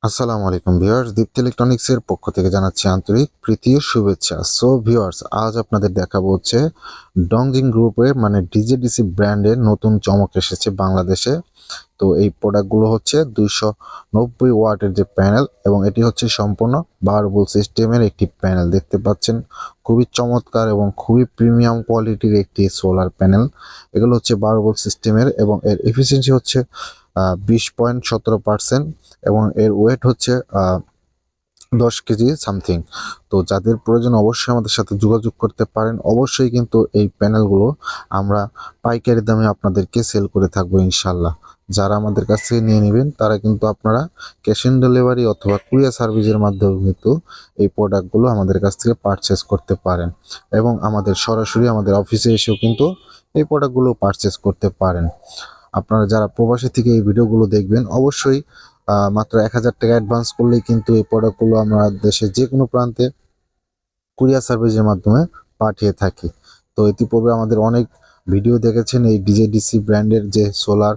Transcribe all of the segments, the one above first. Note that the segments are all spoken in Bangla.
আসসালামু আলাইকুম ভিউয়ার্স, দীপ্তি ইলেকট্রনিক্স এর পক্ষ থেকে জানাচ্ছি আন্তরিক প্রীতি ও শুভেচ্ছা। সো ভিউয়ার্স, আজ আপনাদের দেখাবো হচ্ছে ডংজিং গ্রুপের মানে ডিজেডিসি ব্র্যান্ডের নতুন চমক এসেছে বাংলাদেশে। তো এই প্রোডাক্টগুলো হচ্ছে 290 ওয়াটের যে প্যানেল, এবং এটি হচ্ছে সম্পূর্ণ 12 ভোল্ট সিস্টেমের একটি প্যানেল। দেখতে পাচ্ছেন খুবই চমৎকার এবং খুবই প্রিমিয়াম কোয়ালিটির একটি সোলার প্যানেল। এগুলো হচ্ছে 12 ভোল্ট সিস্টেমের এবং এর এফিসিয়েন্সি হচ্ছে 20.17%, এবং এর ওয়েট হচ্ছে 10 কেজি সামথিং। তো যাদের প্রয়োজন অবশ্যই আমাদের সাথে যোগাযোগ করতে পারেন। অবশ্যই কিন্তু এই প্যানেলগুলো আমরা পাইকারি দামে আপনাদেরকে সেল করে থাকবো ইনশাল্লাহ। যারা আমাদের কাছ থেকে নিয়ে নেবেন তারা কিন্তু আপনারা ক্যাশ অন ডেলিভারি অথবা কুরিয়ার সার্ভিসের মাধ্যমে কিন্তু এই প্রোডাক্টগুলো আমাদের কাছ থেকে পারচেস করতে পারেন, এবং আমাদের সরাসরি আমাদের অফিসে এসেও কিন্তু এই প্রোডাক্টগুলো পারচেস করতে পারেন। আপনারা যারা প্রবাসী থেকে এই ভিডিওগুলো দেখবেন অবশ্যই মাত্র 1000 টাকা অ্যাডভান্স করলেই কিন্তু এই প্রোডাক্টগুলো আমরা দেশের যে কোনো প্রান্তে কুরিয়ার সার্ভিসের মাধ্যমে পাঠিয়ে থাকি। তো ইতিপূর্বে আমাদের অনেক ভিডিও দেখেছেন এই ডিজেডিসি ব্র্যান্ডের যে solar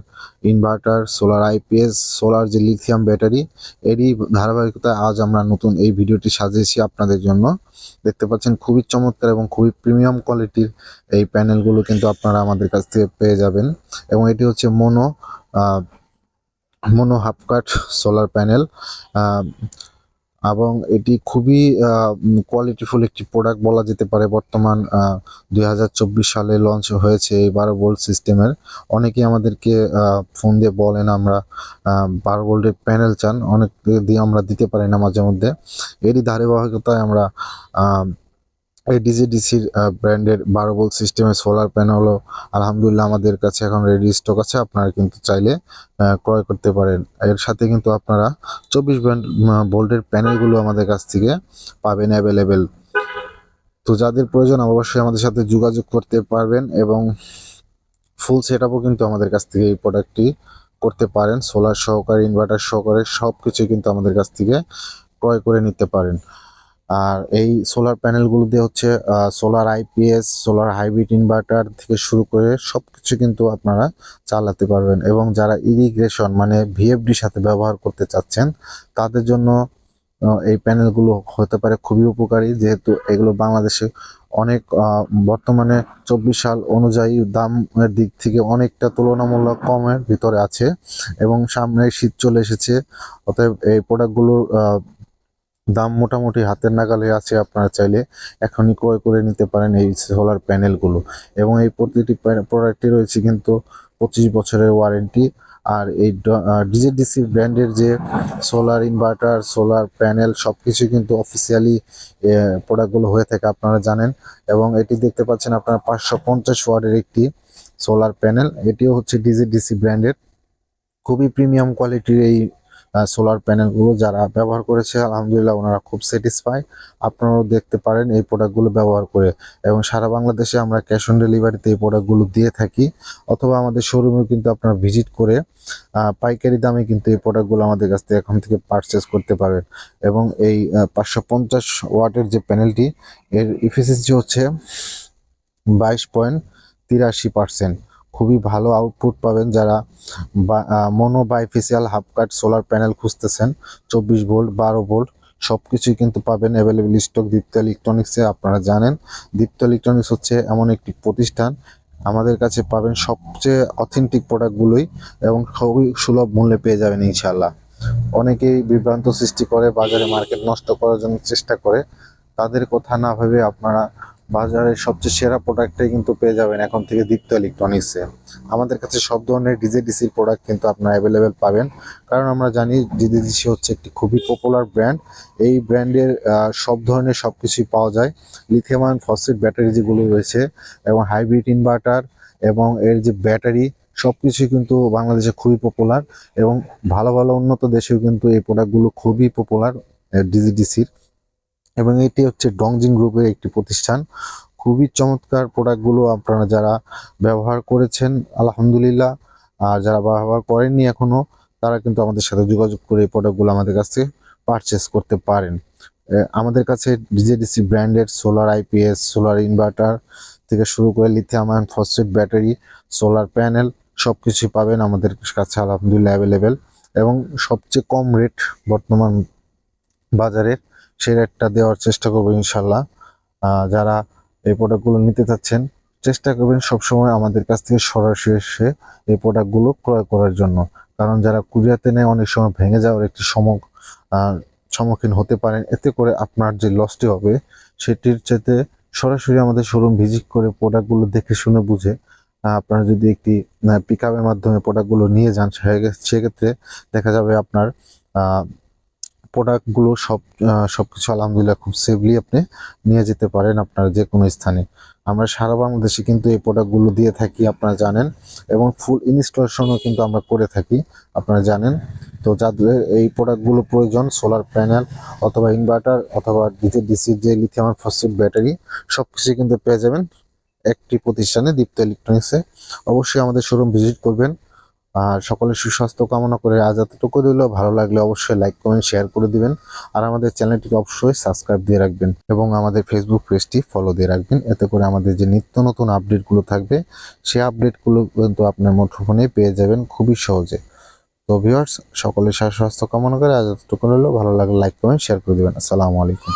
inverter, solar IPS, solar যে লিথিয়াম ব্যাটারি, এরই ধারাবাহিকতায় আজ আমরা নতুন এই ভিডিওটি সাজিয়েছি আপনাদের জন্য। দেখতে পাচ্ছেন খুবই চমৎকার এবং খুবই প্রিমিয়াম কোয়ালিটির এই প্যানেলগুলো কিন্তু আপনারা আমাদের কাছ থেকে পেয়ে যাবেন। এবং এটি হচ্ছে মোনো হাফ কাট সোলার প্যানেল, এবং এটি খুবই কোয়ালিটিফুল একটি প্রোডাক্ট বলা যেতে পারে। বর্তমান 2024 সালে লঞ্চ হয়েছে এই 12 ভোল্ট সিস্টেমের। অনেকেই আমাদেরকে ফোন দিয়ে বলেন আমরা 12 ভোল্টের প্যানেল চান, অনেক দিয়ে আমরা দিতে পারি না মাঝে মধ্যে। এরই ধারাবাহিকতায় আমরা এই ডিজেডিসির ব্র্যান্ডের 12 ভোল্ট সিস্টেমের সোলার প্যানেলও আলহামদুলিল্লাহ আমাদের কাছে এখন রেডি স্টক আছে। আপনারা কিন্তু চাইলে ক্রয় করতে পারেন। এর সাথে কিন্তু আপনারা 24 ভোল্টের প্যানেলগুলো আমাদের কাছ থেকে পাবেন অ্যাভেলেবেল। তো যাদের প্রয়োজন অবশ্যই আমাদের সাথে যোগাযোগ করতে পারবেন, এবং ফুল সেট আপও কিন্তু আমাদের কাছ থেকে এই প্রোডাক্টটি করতে পারেন। সোলার সহকারে, ইনভার্টার সহকারে সব কিছুই কিন্তু আমাদের কাছ থেকে ক্রয় করে নিতে পারেন। আর এই সোলার প্যানেলগুলো দিয়ে হচ্ছে solar IPS, solar hybrid inverter থেকে শুরু করে সব কিছু কিন্তু আপনারা চালাতে পারবেন। এবং যারা ইরিগেশন মানে ভিএফডির সাথে ব্যবহার করতে চাচ্ছেন তাদের জন্য এই প্যানেলগুলো হতে পারে খুবই উপকারী, যেহেতু এগুলো বাংলাদেশে অনেক বর্তমানে 24 সাল অনুযায়ী দামের দিক থেকে অনেকটা তুলনামূলক কমের ভিতরে আছে, এবং সামনে শীত চলে এসেছে। অতএব এই প্রোডাক্টগুলোর দাম মোটামুটি হাতের নাগালে আছে। আপনারা চাইলে এখনই ক্রয় করে নিতে পারেন এই সোলার প্যানেলগুলো। এবং এই প্রতিটি প্রোডাক্টে রয়েছে কিন্তু 25 বছরের ওয়ারেন্টি। আর এই ডিজেডিসি ব্র্যান্ডের যে সোলার ইনভার্টার, সোলার প্যানেল সব কিছু কিন্তু অফিসিয়ালি প্রোডাক্টগুলো হয়ে থাকে আপনারা জানেন। এবং এটি দেখতে পাচ্ছেন আপনারা 550 ওয়াটের একটি সোলার প্যানেল। এটিও হচ্ছে ডিজেডিসি ব্র্যান্ডের খুবই প্রিমিয়াম কোয়ালিটির এই সোলার প্যানেলগুলো যারা ব্যবহার করেছে আলহামদুলিল্লাহ ওনারা খুব স্যাটিসফাই। আপনারাও দেখতে পারেন এই প্রোডাক্টগুলো ব্যবহার করে। এবং সারা বাংলাদেশে আমরা ক্যাশ অন ডেলিভারিতে এই প্রোডাক্টগুলো দিয়ে থাকি, অথবা আমাদের শোরুমেও কিন্তু আপনারা ভিজিট করে পাইকারি দামে কিন্তু এই প্রোডাক্টগুলো আমাদের কাছ থেকে এখন থেকে পারচেস করতে পারবেন। এবং এই 550 ওয়াটের যে প্যানেলটি, এর ইফিসিয়েন্সি হচ্ছে 22.83%। খুবই ভালো আউটপুট পাবেন যারা মোনো বাইফেসিয়াল হাফ কাট সোলার প্যানেল খুঁজতেছেন। 24 ভোল্ট, 12 ভোল্ট সব কিছুই কিন্তু পাবেন অ্যাভেলেবেল স্টক দীপ্ত ইলেকট্রনিক্সে। আপনারা জানেন দীপ্ত ইলেকট্রনিক্স হচ্ছে এমন একটি প্রতিষ্ঠান, আমাদের কাছে পাবেন সবচেয়ে অথেন্টিক প্রোডাক্টগুলোই, এবং খুবই সুলভ মূল্যে পেয়ে যাবেন ইনশাল্লাহ। অনেকেই বিভ্রান্ত সৃষ্টি করে, বাজারে মার্কেট নষ্ট করার জন্য চেষ্টা করে, তাদের কথা না ভেবে আপনারা বাজারের সবচেয়ে সেরা প্রোডাক্টটাই কিন্তু পেয়ে যাবেন এখন থেকে দীপ্ত ইলেকট্রনিক্সে। আমাদের কাছে সব ধরনের ডিজেডিসির প্রোডাক্ট কিন্তু আপনারা অ্যাভেলেবেল পাবেন, কারণ আমরা জানি ডিজেডিসি হচ্ছে একটি খুবই পপুলার ব্র্যান্ড। এই ব্র্যান্ডের সব ধরনের সব কিছুই পাওয়া যায়। লিথিয়াম আয়ন ফসফেট ব্যাটারি যেগুলো রয়েছে, এবং হাইব্রিড ইনভার্টার, এবং এর যে ব্যাটারি সব কিছুই কিন্তু বাংলাদেশে খুবই পপুলার। এবং ভালো ভালো উন্নত দেশেও কিন্তু এই প্রোডাক্টগুলো খুবই পপুলার ডিজেডিসির। এবং এটি হচ্ছে ডংজিং গ্রুপের একটি প্রতিষ্ঠান। খুবই চমৎকার প্রোডাক্টগুলো আপনারা যারা ব্যবহার করেছেন আলহামদুলিল্লাহ, আর যারা ব্যবহার করেননি এখনো তারা কিন্তু আমাদের সাথে যোগাযোগ করে এই প্রোডাক্টগুলো আমাদের কাছে পারচেস করতে পারেন। আমাদের কাছে ডিজেডিসি ব্র্যান্ডের সোলার আইপিএস, সোলার ইনভার্টার থেকে শুরু করে lithium ion phosphate battery, solar panel সব কিছুই পাবেন আমাদের কাছে আলহামদুলিল্লাহ অ্যাভেলেবেল। এবং সবচেয়ে কম রেট বর্তমান বাজারের, সেই রেটটা দেওয়ার চেষ্টা করবো ইনশাল্লাহ। যারা এই প্রোডাক্টগুলো নিতে চাচ্ছেন, চেষ্টা করবেন সবসময় আমাদের কাছ থেকে সরাসরি এসে এই প্রোডাক্টগুলো ক্রয় করার জন্য। কারণ যারা কুরিয়াতে নেয় অনেক সময় ভেঙে যাওয়ার একটি সম্মুখীন হতে পারেন। এতে করে আপনার যে লসটি হবে সেটির চাইতে সরাসরি আমাদের শোরুম ভিজিট করে প্রোডাক্টগুলো দেখে শুনে বুঝে আপনারা যদি একটি পিক আপের মাধ্যমে প্রোডাক্টগুলো নিয়ে যান, সেক্ষেত্রে দেখা যাবে আপনার প্রোডাক্টগুলো সবকিছু আলহামদুলিল্লাহ খুব সেফলি আপনি নিয়ে যেতে পারেন আপনার যে কোনো স্থানে। আমরা সারা বাংলাদেশে কিন্তু এই প্রোডাক্টগুলো দিয়ে থাকি, আপনারা জানেন, এবং ফুল ইনস্টলেশনও কিন্তু আমরা করে থাকি, আপনারা জানেন। তো যাদের এই প্রোডাক্টগুলো প্রয়োজন, সোলার প্যানেল অথবা ইনভার্টার অথবা ডিসির যে লিথিয়াম ফসফেট ব্যাটারি, সবকিছু কিন্তু পেয়ে যাবেন একটি প্রতিষ্ঠানে, দীপ্ত ইলেকট্রনিক্সে। অবশ্যই আমাদের শোরুম ভিজিট করবেন। আর সকলের সুস্বাস্থ্য কামনা করে আজ এতটুকু দিল। ভালো লাগলে অবশ্যই লাইক কমেন্ট শেয়ার করে দিবেন। আর আমাদের চ্যানেলটিকে অবশ্যই সাবস্ক্রাইব দিয়ে রাখবেন এবং আমাদের ফেসবুক পেজটি ফলো দিয়ে রাখবেন। এতে করে আমাদের যে নিত্য নতুন আপডেটগুলো থাকবে সেই আপডেটগুলো কিন্তু আপনার মুঠোফোনে পেয়ে যাবেন খুবই সহজে। তো ভিউয়ার্স, সকলের সুস্বাস্থ্য কামনা করে আজ এতটুকু হলো। ভালো লাগলে লাইক কমেন্ট শেয়ার করে দিবেন। আসসালামু আলাইকুম।